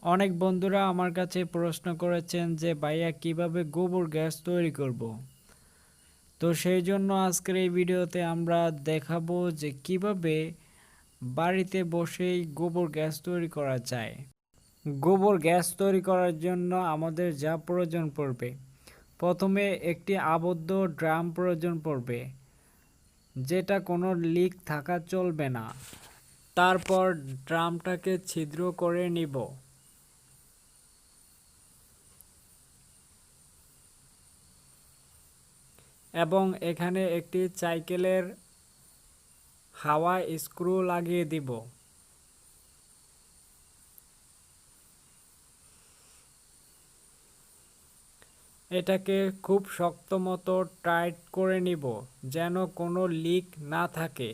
অনেক বন্ধুরা আমার কাছে প্রশ্ন করেছেন যে ভাইয়া কিভাবে গোবর গ্যাস তৈরি করব। তো সেই জন্য আজকের এই ভিডিওতে আমরা দেখাবো যে কিভাবে বাড়িতে বসেই গোবর গ্যাস তৈরি করা যায়। গোবর গ্যাস তৈরি করার জন্য আমাদের যা প্রয়োজন পড়বে, প্রথমে একটি আবদ্ধ ড্রাম প্রয়োজন পড়বে, যেটা কোনো লিক থাকা চলবে না। তারপর ড্রামটাকে ছিদ্র করে নিব এবং এখানে একটি সাইকেলের হাওয়া স্ক্রু লাগিয়ে দিব। এটাকে খুব শক্ত মতো টাইট করে নিব যেন কোনো লিক না থাকে।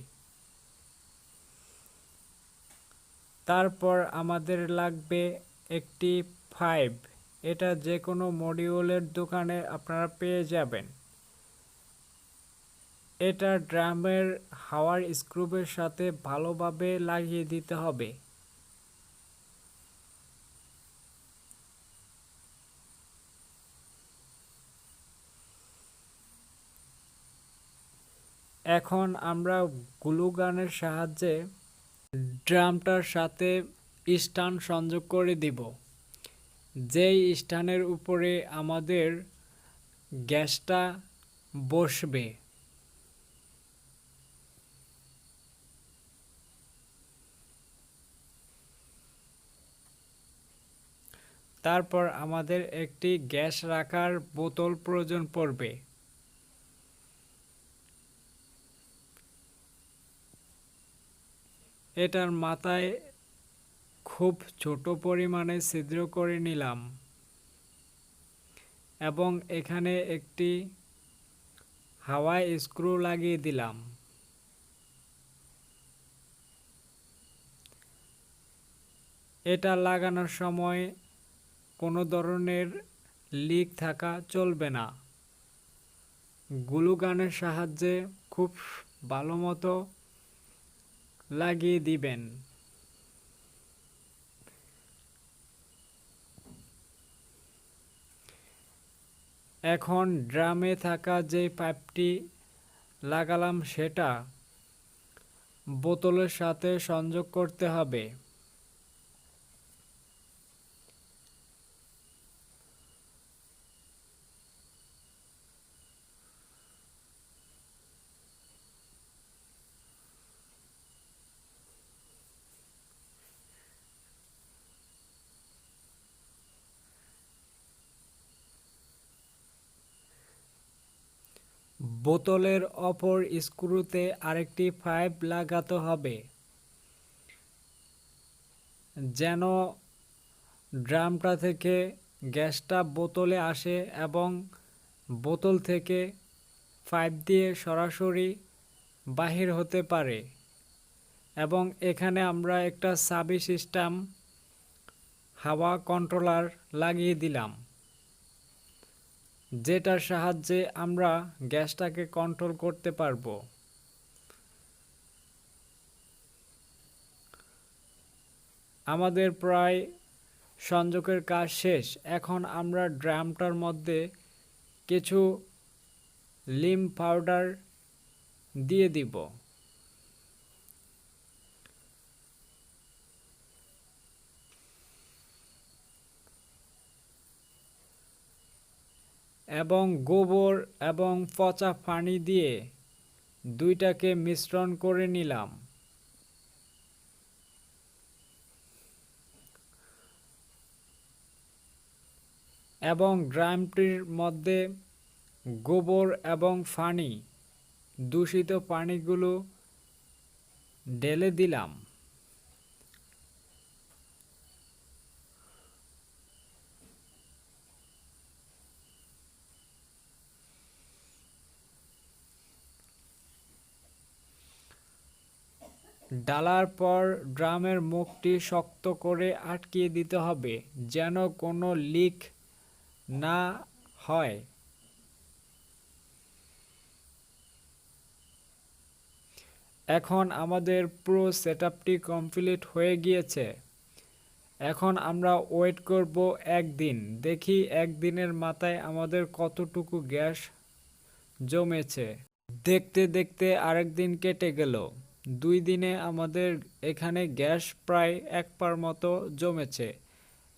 তারপর আমাদের লাগবে একটি পাইপ। এটা যে কোনো মডিউলের দোকানে আপনারা পেয়ে যাবেন। এটা ড্রামের হাওয়ার স্ক্রুপের সাথে ভালোভাবে লাগিয়ে দিতে হবে। এখন আমরা গ্লু গানের সাহায্যে ড্রামটার সাথে স্ট্যান্ড সংযোগ করে দিব, যেই স্ট্যান্ডের উপরে আমাদের গ্যাসটা বসবে। তারপর আমাদের একটি গ্যাস রাখার বোতল প্রয়োজন পড়বে। এটার মাথায় খুব ছোট পরিমাণে ছিদ্র করে নিলাম এবং এখানে একটি হাওয়াই স্ক্রু লাগিয়ে দিলাম। এটা লাগানোর সময় কোনো ধরনের লিক থাকা চলবে না। গ্লু গানের সাহায্যে খুব ভালো মতো লাগিয়ে দিবেন। এখন ড্রামে থাকা যে পাইপটি লাগালাম সেটা বোতলের সাথে সংযোগ করতে হবে। বোতলের অপর স্ক্রুতে আরেকটি পাইপ লাগাতে হবে যেন ড্রামটা থেকে গ্যাসটা বোতলে আসে এবং বোতল থেকে পাইপ দিয়ে সরাসরি বাহির হতে পারে। এবং এখানে আমরা একটা সাবি সিস্টেম হাওয়া কন্ট্রোলার লাগিয়ে দিলাম, যেটার সাহায্যে আমরা গ্যাসটাকে কন্ট্রোল করতে পারবো। আমাদের প্রায় সংযোগের কাজ শেষ। এখন আমরা ড্রামটার মধ্যে কিছু লিম পাউডার দিয়ে দিব এবং গোবর এবং পচা পানি দিয়ে দুইটাকে মিশ্রণ করে নিলাম। এবং ড্রামটির মধ্যে গোবর এবং পানি, দূষিত পানিগুলো ঢেলে দিলাম। ঢালার পর ড্রামের মুখটি শক্ত করে আটকিয়ে দিতে হবে যেন কোনো লিক না হয়। এখন আমাদের পুরো সেটআপটি কমপ্লিট হয়ে গিয়েছে। এখন আমরা ওয়েট করব একদিন, দেখি একদিনের মাথায় আমাদের কতটুকু গ্যাস জমেছে। দেখতে দেখতে আরেক দিন কেটে গেল। 2 দিনে আমাদের এখানে গ্যাস প্রায় 1 পার মতো জমেছে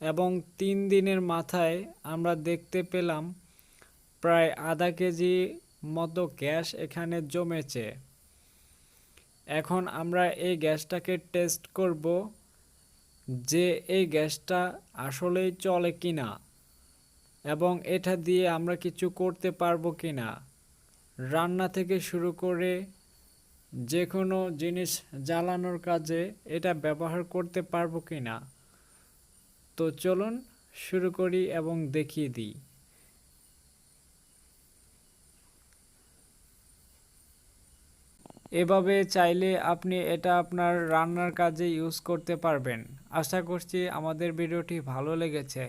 এবং 3 দিনের মাথায় আমরা দেখতে পেলাম প্রায় আধা কেজি মতো গ্যাস এখানে জমেছে। এখন আমরা এই গ্যাসটাকে টেস্ট করব যে এই গ্যাসটা আসলেই চলে কিনা এবং এটা দিয়ে আমরা কিছু করতে পারবো কিনা। রান্না থেকে শুরু করে যে কোনো জিনিস জ্বালানোর কাজে এটা ব্যবহার করতে পারবো কিনা। তো চলুন শুরু করি এবং দেখিয়ে দিই। এভাবে চাইলে আপনি এটা আপনার রান্নার কাজে ইউজ করতে পারবেন। আশা করছি আমাদের ভিডিওটি ভালো লেগেছে।